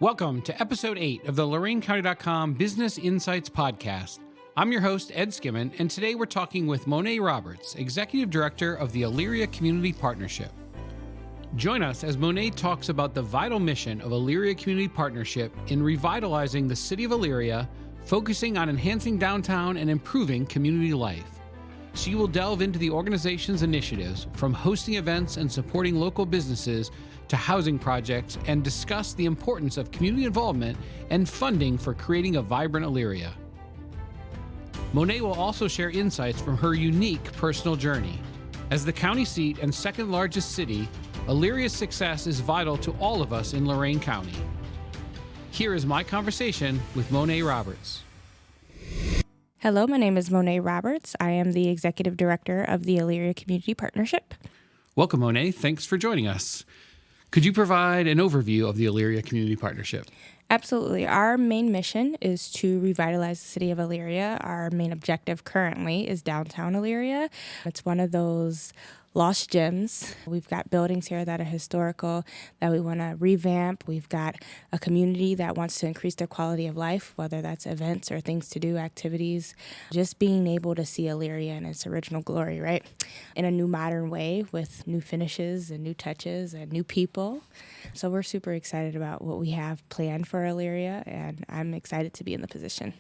Welcome to Episode 8 of the LoraineCounty.com Business Insights Podcast. I'm your host, Ed Skimin, and today we're talking with Monet Roberts, Executive Director of the Elyria Community Partnership. Join us as Monet talks about the vital mission of Elyria Community Partnership in revitalizing the city of Elyria, focusing on enhancing downtown and improving community life. She will delve into the organization's initiatives, from hosting events and supporting local businesses to housing projects, and discuss the importance of community involvement and funding for creating a vibrant Elyria. Monet will also share insights from her unique personal journey. As the county seat and second largest city, Elyria's success is vital to all of us in Lorain County. Here is my conversation with Monet Roberts. Hello, my name is Monet Roberts. I am the Executive Director of the Elyria Community Partnership. Welcome, Monet. Thanks for joining us. Could you provide an overview of the Elyria Community Partnership? Absolutely. Our main mission is to revitalize the city of Elyria. Our main objective currently is downtown Elyria. It's one of those lost gems. We've got buildings here that are historical that we want to revamp. We've got a community that wants to increase their quality of life, whether that's events or things to do, activities. Just being able to see Elyria in its original glory, right? In a new modern way with new finishes and new touches and new people. So we're super excited about what we have planned for Elyria, and I'm excited to be in the position.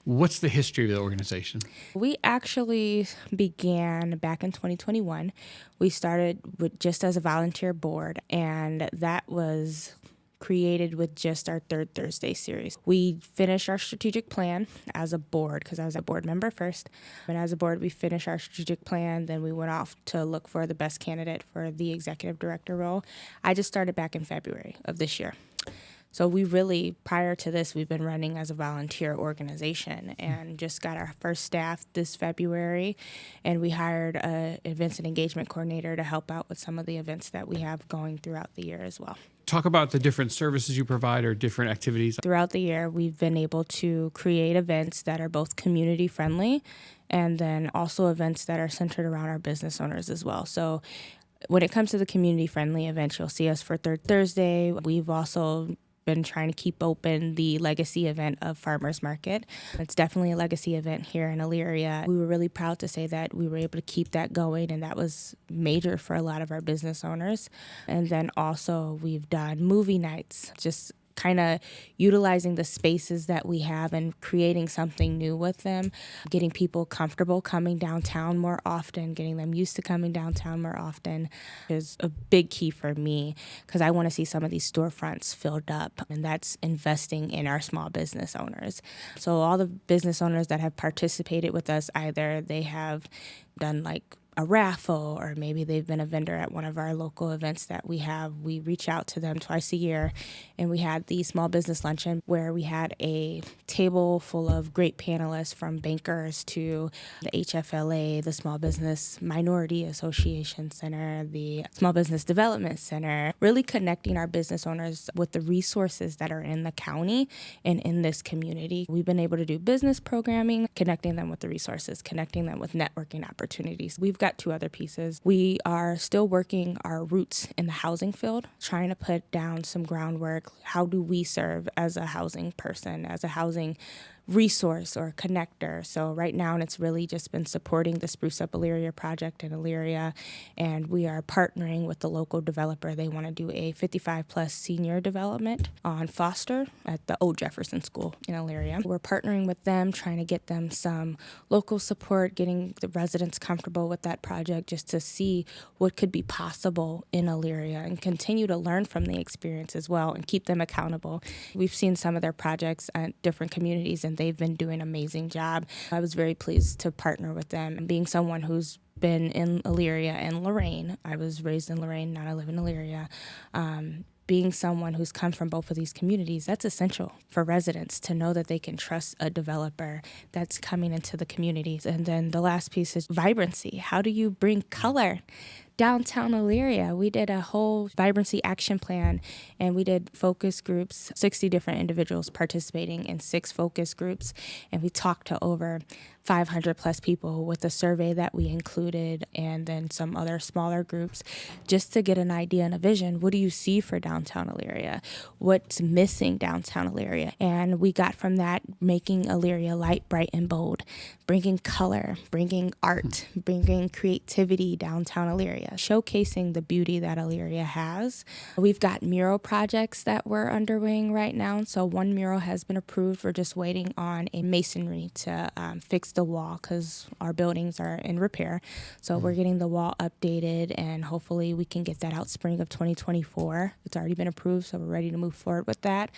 What's the history of the organization? We actually began back in 2021. We started with just as a volunteer board, and that was created with just our Third Thursday series. We finished our strategic plan as a board, because I was a board member first. And as a board, we finished our strategic plan. Then we went off to look for the best candidate for the executive director role. I just started back in February of this year. So we really, prior to this, we've been running as a volunteer organization and just got our first staff this February. And we hired an events and engagement coordinator to help out with some of the events that we have going throughout the year as well. Talk about the different services you provide or different activities. Throughout the year, we've been able to create events that are both community friendly and then also events that are centered around our business owners as well. So when it comes to the community friendly events, you'll see us for Third Thursday. We've also been trying to keep open the legacy event of Farmers Market. It's definitely a legacy event here in Elyria. We were really proud to say that we were able to keep that going, and that was major for a lot of our business owners. And then also we've done movie nights, just kind of utilizing the spaces that we have and creating something new with them, getting people comfortable coming downtown more often, getting them used to coming downtown more often is a big key for me, because I want to see some of these storefronts filled up, and that's investing in our small business owners. So all the business owners that have participated with us, either they have done like a raffle, or maybe they've been a vendor at one of our local events that we have. We reach out to them twice a year, and we had the small business luncheon where we had a table full of great panelists from bankers to the HFLA, the Small Business Minority Association Center, the Small Business Development Center, really connecting our business owners with the resources that are in the county and in this community. We've been able to do business programming, connecting them with the resources, connecting them with networking opportunities. We've got two other pieces. We are still working our roots in the housing field, trying to put down some groundwork. How do we serve as a housing person, as a housing resource or connector? So right now, it's really just been supporting the Spruce Up Elyria project in Elyria, and we are partnering with the local developer. They want to do a 55-plus senior development on Foster at the Old Jefferson School in Elyria. We're partnering with them, trying to get them some local support, getting the residents comfortable with that project, just to see what could be possible in Elyria and continue to learn from the experience as well and keep them accountable. We've seen some of their projects at different communities, and they've been doing an amazing job. I was very pleased to partner with them. And being someone who's been in Elyria and Lorain, I was raised in Lorain, now I live in Elyria. Being someone who's come from both of these communities, that's essential for residents to know that they can trust a developer that's coming into the communities. And then the last piece is vibrancy. How do you bring color Downtown Elyria, we did a whole vibrancy action plan, and we did focus groups, 60 different individuals participating in 6 focus groups, and we talked to over 500 plus people with a survey that we included, and then some other smaller groups, just to get an idea and a vision. What do you see for downtown Elyria? What's missing downtown Elyria? And we got from that making Elyria light, bright, and bold, bringing color, bringing art, bringing creativity downtown Elyria, showcasing the beauty that Elyria has. We've got mural projects that we're underway right now. So one mural has been approved. We're just waiting on a masonry to fix the wall because our buildings are in repair. So we're getting the wall updated, and hopefully we can get that out spring of 2024. It's already been approved, so we're ready to move forward with that.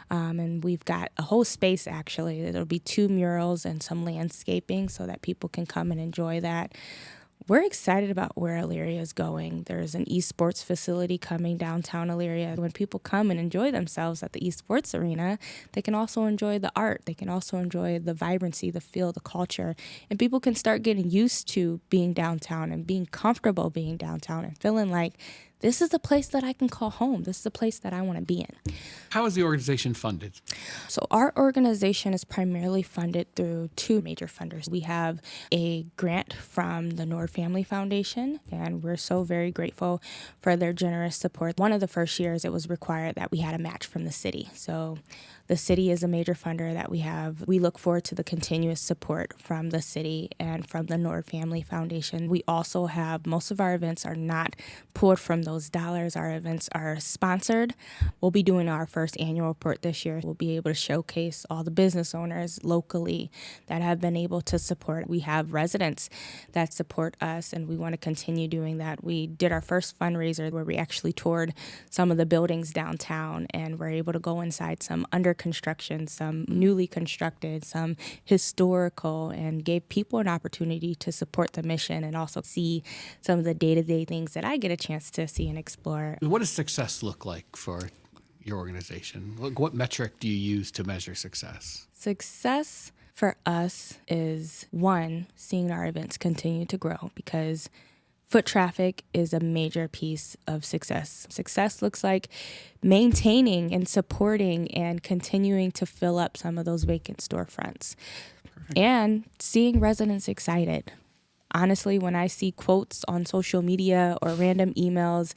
And we've got a whole space, actually. There'll be 2 murals and some landscaping so that people can come and enjoy that. We're excited about where Elyria is going. There's an esports facility coming downtown Elyria. When people come and enjoy themselves at the esports arena, they can also enjoy the art. They can also enjoy the vibrancy, the feel, the culture. And people can start getting used to being downtown and being comfortable being downtown and feeling like this is the place that I can call home. This is the place that I want to be in. How is the organization funded? So our organization is primarily funded through 2 major funders. We have a grant from the Nord Family Foundation, and we're so very grateful for their generous support. One of the first years, it was required that we had a match from the city. So the city is a major funder that we have. We look forward to the continuous support from the city and from the Nord Family Foundation. We also have, most of our events are not pulled from those dollars. Our events are sponsored. We'll be doing our first annual report this year. We'll be able to showcase all the business owners locally that have been able to support. We have residents that support us, and we want to continue doing that. We did our first fundraiser where we actually toured some of the buildings downtown, and we're able to go inside some under construction, some newly constructed, some historical, and gave people an opportunity to support the mission and also see some of the day-to-day things that I get a chance to see and explore. What does success look like for your organization? What metric do you use to measure success? Success for us is, 1, seeing our events continue to grow, because foot traffic is a major piece of success. Success looks like maintaining and supporting and continuing to fill up some of those vacant storefronts. Perfect. And seeing residents excited. Honestly, when I see quotes on social media or random emails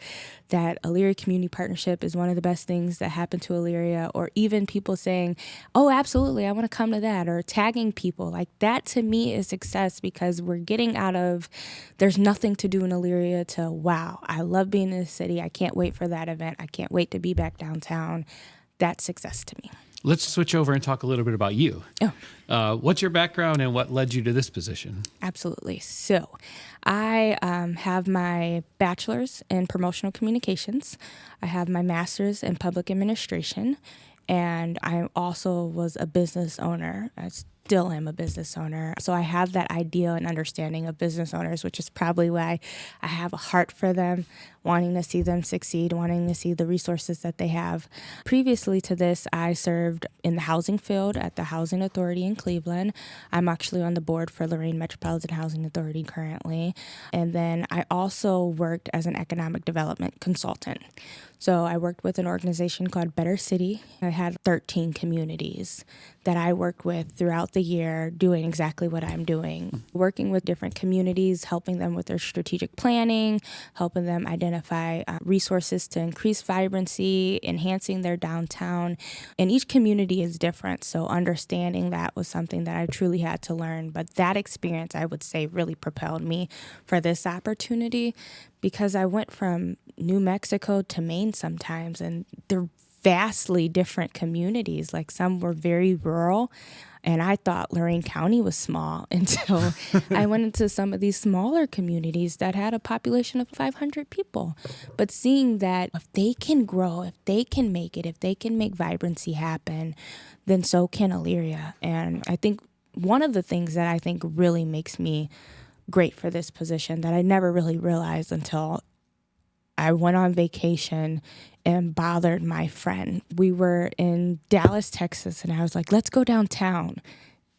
that Elyria Community Partnership is one of the best things that happened to Elyria, or even people saying, oh, absolutely, I want to come to that, or tagging people, like that to me is success, because we're getting out of there's nothing to do in Elyria to, wow, I love being in the city. I can't wait for that event. I can't wait to be back downtown. That's success to me. Let's switch over and talk a little bit about you. Oh. What's your background and what led you to this position? Absolutely. So I have my bachelor's in promotional communications. I have my master's in public administration. And I also was a business owner. I still am a business owner. So I have that idea and understanding of business owners, which is probably why I have a heart for them, wanting to see them succeed, wanting to see the resources that they have. Previously to this, I served in the housing field at the Housing Authority in Cleveland. I'm actually on the board for Lorain Metropolitan Housing Authority currently. And then I also worked as an economic development consultant. So I worked with an organization called Better City. I had 13 communities that I worked with throughout the year doing exactly what I'm doing, working with different communities, helping them with their strategic planning, helping them identify resources to increase vibrancy, enhancing their downtown. And each community is different, so understanding that was something that I truly had to learn. But that experience, I would say, really propelled me for this opportunity, because I went from New Mexico to Maine sometimes, and they're vastly different communities. Like, some were very rural, and I thought Lorain County was small until I went into some of these smaller communities that had a population of 500 people. But seeing that if they can grow, if they can make it, if they can make vibrancy happen, then so can Elyria. And I think one of the things that I think really makes me great for this position that I never really realized until I went on vacation and bothered my friend. We were in Dallas, Texas, and I was like, let's go downtown.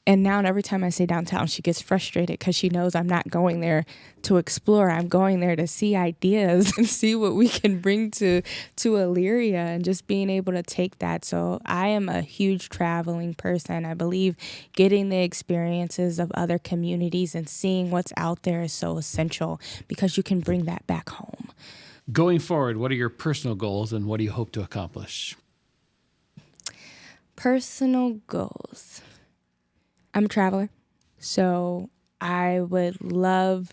And now every time I say downtown, she gets frustrated because she knows I'm not going there to explore. I'm going there to see ideas and see what we can bring to Elyria, and just being able to take that. So I am a huge traveling person. I believe getting the experiences of other communities and seeing what's out there is so essential, because you can bring that back home. Going forward, what are your personal goals and what do you hope to accomplish? Personal goals. I'm a traveler, so I would love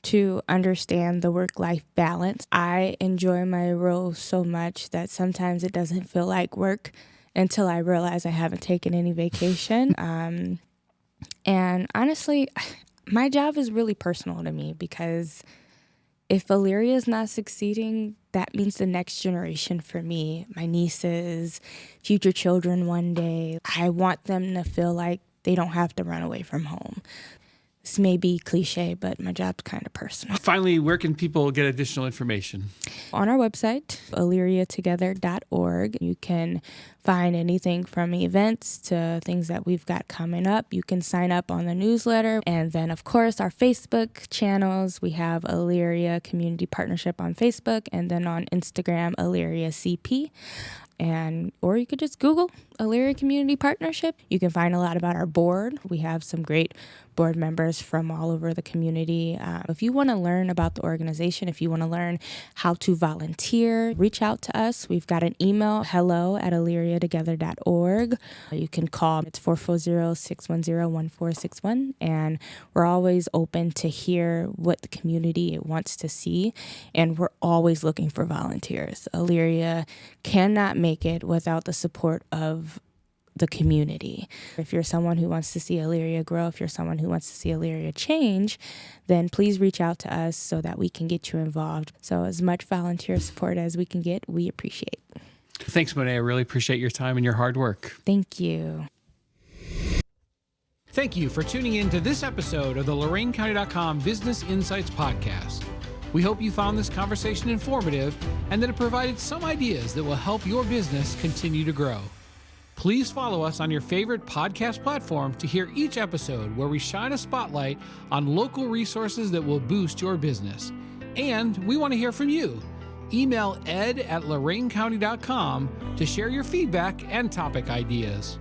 to understand the work-life balance. I enjoy my role so much that sometimes it doesn't feel like work until I realize I haven't taken any vacation. And honestly, my job is really personal to me, because if Elyria is not succeeding, that means the next generation for me, my nieces, future children one day. I want them to feel like they don't have to run away from home. This may be cliche, but my job's kind of personal. Finally, where can people get additional information? On our website, elyriatogether.org, you can find anything from events to things that we've got coming up. You can sign up on the newsletter. And then, of course, our Facebook channels. We have Elyria Community Partnership on Facebook, and then on Instagram, Elyria CP. Or you could just Google Elyria Community Partnership. You can find a lot about our board. We have some great board members from all over the community. If you want to learn about the organization, if you want to learn how to volunteer, reach out to us. We've got an email, hello@elyriatogether.org. You can call. It's 440-610-1461. And we're always open to hear what the community wants to see. And we're always looking for volunteers. Elyria cannot make it without the support of the community. If you're someone who wants to see Elyria grow, if you're someone who wants to see Elyria change, then please reach out to us so that we can get you involved. So as much volunteer support as we can get, we appreciate. Thanks, Monet. I really appreciate your time and your hard work. Thank you. Thank you for tuning in to this episode of the LoraineCounty.com Business Insights Podcast. We hope you found this conversation informative and that it provided some ideas that will help your business continue to grow. Please follow us on your favorite podcast platform to hear each episode where we shine a spotlight on local resources that will boost your business. And we want to hear from you. Email ed@loraincounty.com to share your feedback and topic ideas.